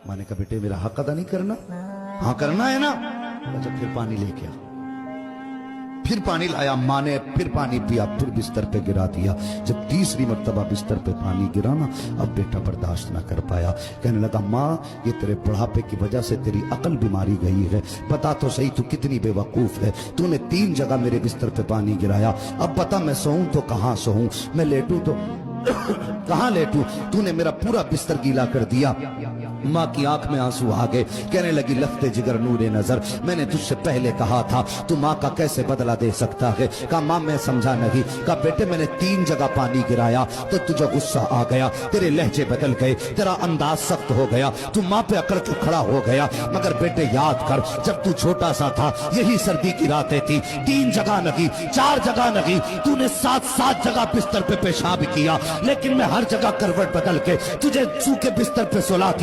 माँ ने कहा बेटे मेरा हक अदा नहीं करना? हाँ करना है ना। अच्छा फिर पानी लेके आ। फिर पानी लाया, माँ ने फिर पानी पिया, फिर बिस्तर पे गिरा दिया। जब तीसरी मर्तबा बिस्तर पे पानी गिरा ना, अब बेटा बर्दाश्त ना कर पाया, कहने लगा माँ ये तेरे बुढ़ापे की वजह से तेरी अकल बीमारी गई है, बता तो सही तू कितनी बेवकूफ है, तूने 3 जगह मेरे बिस्तर पे पानी गिराया, अब बता मैं सोऊं तो कहाँ सोऊं, मैं लेटूं तो कहाँ लेटूं, तूने मेरा पूरा बिस्तर गीला कर दिया। माँ की आंख में आंसू आ गए, कहने लगी लफ्ते जिगर नूरे नजर, मैंने तुझसे पहले कहा था तू माँ का कैसे बदला दे सकता है। कहा माँ मैं समझा नहीं। कहा बेटे मैंने 3 जगह पानी गिराया तो तुझे गुस्सा आ गया, तेरे लहजे बदल गए, तेरा अंदाज सख्त हो गया, तू माँ पे अकड़ के खड़ा हो गया। मगर बेटे याद कर जब तू छोटा सा था यही सर्दी की रातें थी, 3 जगह नहीं 4 जगह नहीं, तूने 7 जगह बिस्तर पे पेशाब किया, लेकिन मैं हर जगह करवट बदल के तुझे सूखे बिस्तर पे सुला